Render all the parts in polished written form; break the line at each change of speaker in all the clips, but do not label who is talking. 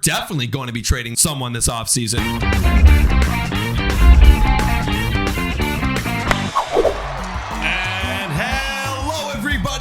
definitely going to be trading someone this offseason.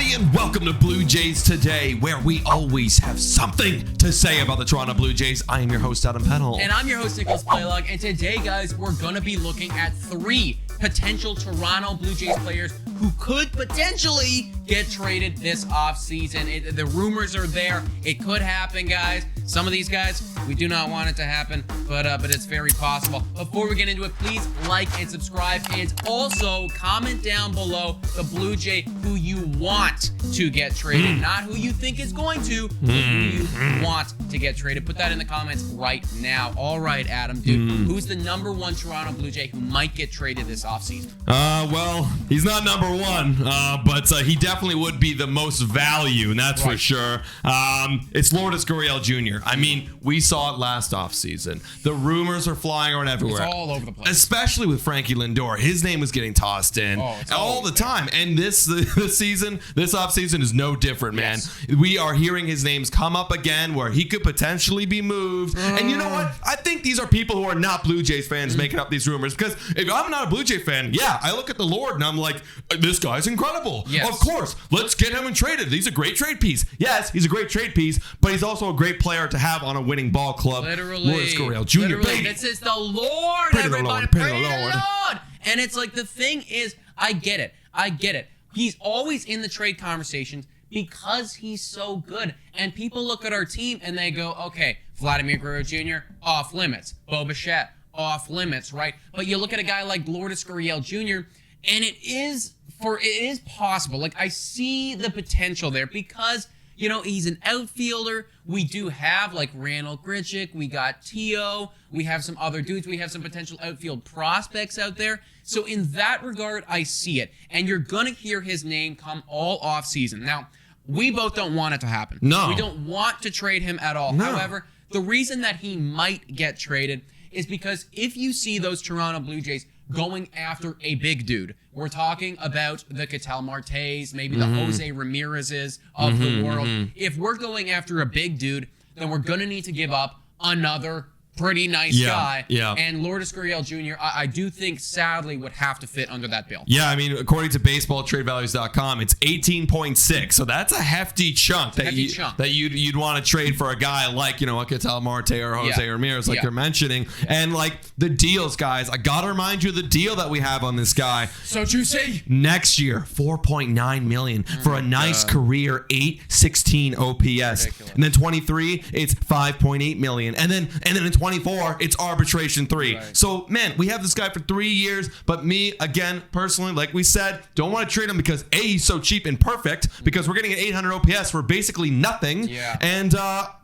And welcome to Blue Jays Today, where we always have something to say about the Toronto Blue Jays. I am your host, Adam Pennell.
And I'm your host, Nicholas Playlog. And today, guys, we're going to be looking at 3 potential Toronto Blue Jays players who could potentially get traded this offseason. The rumors are there. It could happen, guys. Some of these guys, we do not want it to happen, but it's very possible. Before we get into it, please like and subscribe, and also comment down below the Blue Jay who you want to get traded, not who you think is going to, but who you want to get traded. Put that in the comments right now. All right, Adam, dude, who's the number 1 Toronto Blue Jay who might get traded this offseason?
Well, he's not number 1, but he definitely would be the most value, and that's for sure. It's Lourdes Gurriel Jr. I mean, we saw it last offseason. The rumors are flying around everywhere.
It's all over the place.
Especially with Frankie Lindor. His name was getting tossed in all the time. And this offseason is no different, man.
Yes.
We are hearing his names come up again where he could potentially be moved. And you know what? I think these are people who are not Blue Jays fans making up these rumors. Because if I'm not a Blue Jay fan, I look at the Lord and I'm like, this guy's incredible.
Yes.
Of course, let's get him and traded. He's a great trade piece. Yes, he's a great trade piece, but he's also a great player to have on a winning ball club.
Literally.
Lourdes Gurriel Jr.
Literally.
Baby.
This is the Lord,
Pray to the
everybody.
Lord.
Pray to the Lord. And it's like, the thing is, I get it. He's always in the trade conversations because he's so good. And people look at our team and they go, okay, Vladimir Guerrero Jr., off limits. Bo Bichette, off limits, right? But you look at a guy like Lourdes Gurriel Jr., and it is possible. Like, I see the potential there because, you know, he's an outfielder. We do have, like, Randall Grichuk. We got Tio. We have some other dudes. We have some potential outfield prospects out there. So in that regard, I see it. And you're going to hear his name come all off season. Now, we both don't want it to happen.
No.
We don't want to trade him at all.
No.
However, the reason that he might get traded is because if you see those Toronto Blue Jays going after a big dude, we're talking about the Ketel Martes, maybe the Jose Ramirez's of the world. If we're going after a big dude, then we're going to need to give up another pretty nice guy.
Yeah.
And Lourdes Gurriel Jr., I do think, sadly, would have to fit under that bill.
Yeah, I mean, according to baseballtradevalues.com, it's 18.6. So that's a hefty chunk that you'd want to trade for a guy like, you know, a Ketel Marte or Jose Ramirez, like you're mentioning. And like the deals, guys, I got to remind you of the deal that we have on this guy.
So juicy.
Next year, $4.9 million for a nice career 816 OPS.
Ridiculous.
And then 23, it's $5.8 million. And then in 24, it's arbitration 3.
Right.
So, man, we have this guy for 3 years, but me, again, personally, like we said, don't want to trade him because A, he's so cheap and perfect, because we're getting an 800 OPS for basically nothing.
Yeah.
And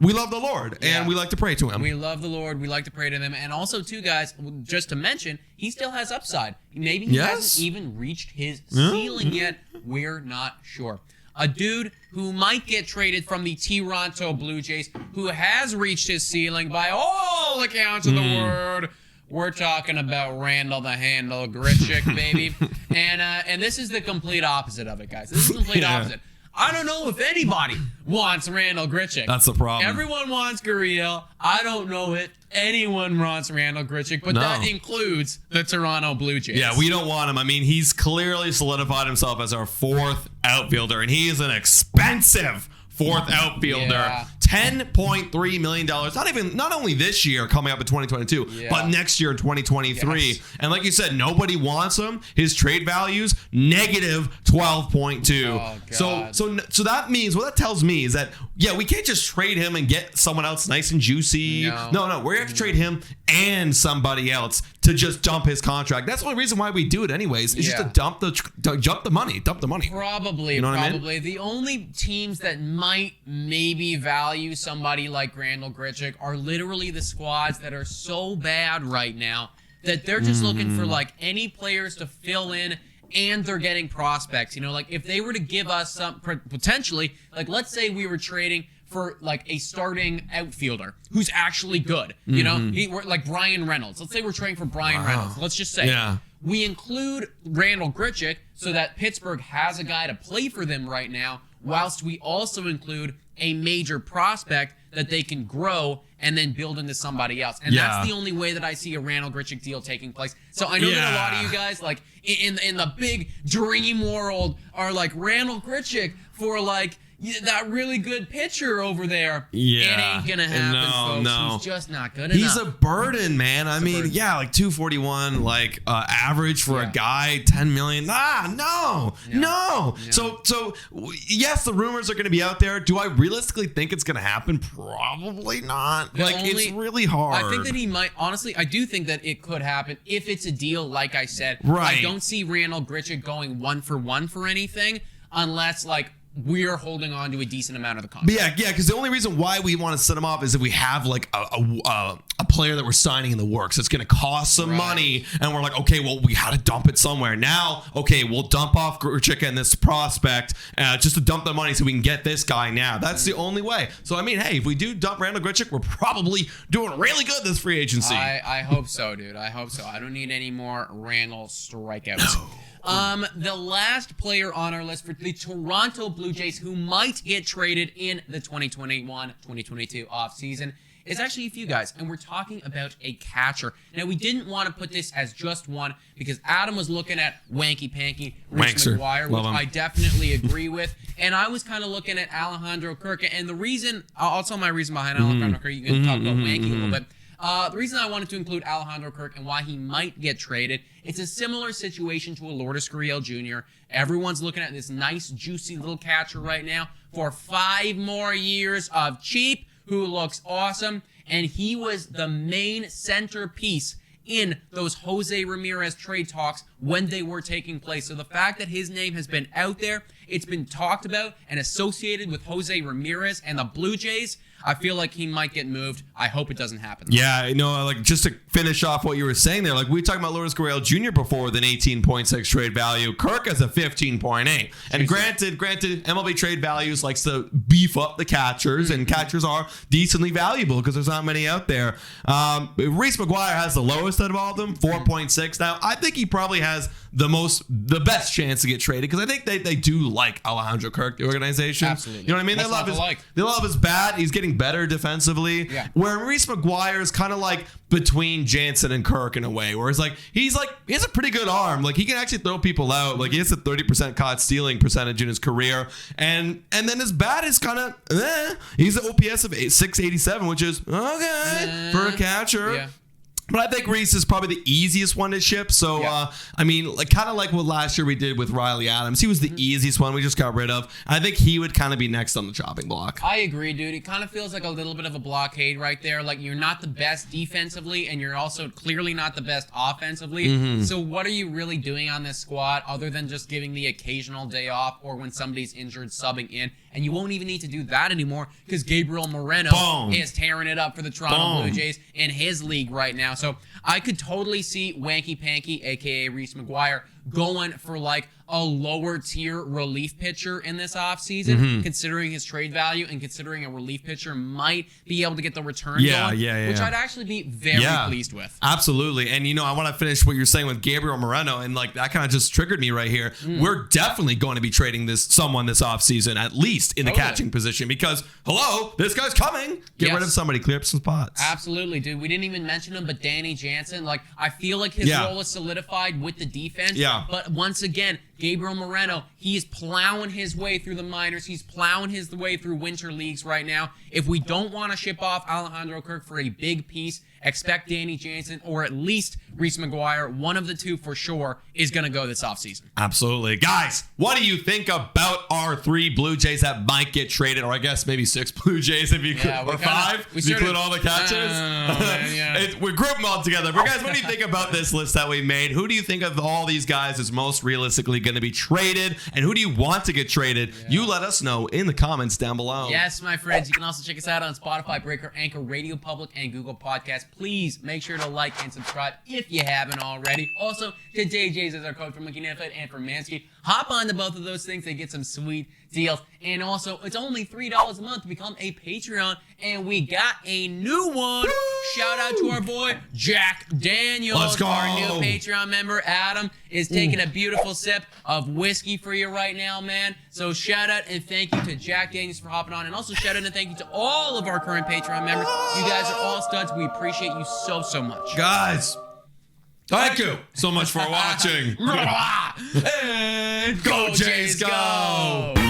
we love the Lord, and we like to pray to him.
We love the Lord. We like to pray to them. And also, too, guys, just to mention, he still has upside. Maybe he hasn't even reached his ceiling yet. We're not sure. A dude who might get traded from the Toronto Blue Jays, who has reached his ceiling by all accounts of the word. We're talking about Randall the Handle Grichuk, baby. And this is the complete opposite of it, guys. This is the complete opposite. I don't know if anybody wants Randall Grichuk.
That's the problem.
Everyone wants Gurriel. I don't know if anyone wants Randall Grichuk, but that includes the Toronto Blue Jays.
Yeah, we don't want him. I mean, he's clearly solidified himself as our 4th outfielder, and he is an expensive 4th outfielder.
Yeah.
$10.3 million. Not only this year coming up in 2022, but next year in 2023.
Yes.
And like you said, nobody wants him. His trade value's negative 12.2.
Oh, God.
So that means, what that tells me is that, we can't just trade him and get someone else nice and juicy. No, we're going to trade him and somebody else to just dump his contract. That's the only reason why we do it anyways, is just to dump the money.
Probably,
you know what I mean?
The only teams that might maybe value somebody like Randall Grichuk are literally the squads that are so bad right now that they're just looking for like any players to fill in, and they're getting prospects. You know, like if they were to give us some potentially, like let's say we were trading for like a starting outfielder who's actually good. You know, like Brian Reynolds. Let's say we're trading for Brian Reynolds. Let's just say we include Randall Grichuk so that Pittsburgh has a guy to play for them right now, whilst we also include a major prospect that they can grow and then build into somebody else. And that's the only way that I see a Randal Grichuk deal taking place. So I know that a lot of you guys, like, in the big dream world are like, Randal Grichuk for, like, that really good pitcher over there.
Yeah.
It ain't gonna happen, folks.
No.
He's just not good
He's
enough.
a burden, man. I mean, like 241, like average for a guy, 10 million. No. So yes, the rumors are going to be out there. Do I realistically think it's going to happen? Probably not. It's really hard.
I think that he might. Honestly, I do think that it could happen if it's a deal. Like I said,
right.
I don't see Randal Grichuk going 1-for-1 for anything unless like we're holding on to a decent amount of the contract.
Yeah, because the only reason why we want to set him off is if we have like a player that we're signing in the works. It's going to cost some money, and we're like, okay, well, we had to dump it somewhere. Now, okay, we'll dump off Grichuk and this prospect just to dump the money so we can get this guy now. That's the only way. So, I mean, hey, if we do dump Randal Grichuk, we're probably doing really good this free agency.
I hope so, dude. I hope so. I don't need any more Randal strikeouts. No. The last player on our list for the Toronto Blue Jays who might get traded in the 2021-2022 offseason is actually a few guys, and we're talking about a catcher. Now, we didn't want to put this as just one because Adam was looking at Wanky Panky, Reese McGuire, which I definitely agree with, and I was kind of looking at Alejandro Kirk, and the reason, I'll tell my reason behind Alejandro Kirk, you can talk about Wanky a little bit. The reason I wanted to include Alejandro Kirk and why he might get traded, it's a similar situation to a Lourdes Gurriel Jr. Everyone's looking at this nice, juicy little catcher right now for 5 more years of cheap, who looks awesome, and he was the main centerpiece in those Jose Ramirez trade talks when they were taking place. So the fact that his name has been out there, it's been talked about and associated with Jose Ramirez and the Blue Jays, I feel like he might get moved. I hope it doesn't happen.
Yeah, like just to finish off what you were saying there, like we were talking about Lourdes Gurriel Jr. before with an 18.6 trade value. Kirk has a 15.8. And granted, MLB trade values likes to beef up the catchers, and catchers are decently valuable because there's not many out there. Reese McGuire has the lowest out of all of them, 4.6. Now, I think he probably has the best chance to get traded because I think they do like Alejandro Kirk, the organization.
Absolutely.
You know what I mean? They love his bat. He's getting better defensively.
Yeah.
Where Reese McGuire is kind of like between Jansen and Kirk in a way, where it's like he has a pretty good arm. Like he can actually throw people out. Like he has a 30% caught stealing percentage in his career, and then his bat is kind of he's an OPS of 687, which is okay for a catcher.
Yeah.
But I think Reese is probably the easiest one to ship. So, I mean, kind of like what last year we did with Riley Adams. He was the easiest one we just got rid of. I think he would kind of be next on the chopping block.
I agree, dude. It kind of feels like a little bit of a blockade right there. Like you're not the best defensively, and you're also clearly not the best offensively. So what are you really doing on this squad other than just giving the occasional day off or when somebody's injured subbing in? And you won't even need to do that anymore because Gabriel Moreno is tearing it up for the Toronto Blue Jays in his league right now. So I could totally see Wanky Panky, a.k.a. Reese McGuire, going for like a lower tier relief pitcher in this offseason, considering his trade value and considering a relief pitcher might be able to get the return going, which I'd actually be very pleased with.
Absolutely. And, I want to finish what you're saying with Gabriel Moreno, and like that kind of just triggered me right here. We're definitely going to be trading someone this offseason, at least in the catching position, because, hello, this guy's coming. Get rid of somebody, clear up some spots.
Absolutely, dude. We didn't even mention him, but Danny Jansen, like, I feel like his role is solidified with the defense.
Yeah.
But once again, Gabriel Moreno, he's plowing his way through the minors. He's plowing his way through winter leagues right now. If we don't want to ship off Alejandro Kirk for a big piece, expect Danny Jansen or at least Reese McGuire, one of the two for sure, is going to go this offseason.
Absolutely. Guys, what do you think about our 3 Blue Jays that might get traded, or I guess maybe 6 Blue Jays if you could, or 5 if you include all the catchers? We group them all together. But guys, what do you think about this list that we made? Who do you think of all these guys is most realistically going to be traded, and who do you want to get traded? You let us know in the comments down below.
Yes, my friends. You can also check us out on Spotify, Breaker, Anchor, Radio Public, and Google Podcasts. Please make sure to like and subscribe if you haven't already. Also, today Jays is our code for Monkey Net and for Manscaped. Hop on to both of those things and get some sweet deals. And also, it's only $3 a month to become a Patreon. And we got a new one. Woo! Shout out to our boy, Jack Daniels.
Let's go.
Our new Patreon member, Adam, is taking a beautiful sip of whiskey for you right now, man. So shout out and thank you to Jack Daniels for hopping on. And also shout out and thank you to all of our current Patreon members. You guys are all studs. We appreciate you so, so much.
Guys, thank you so much for watching.
And go Jays, go!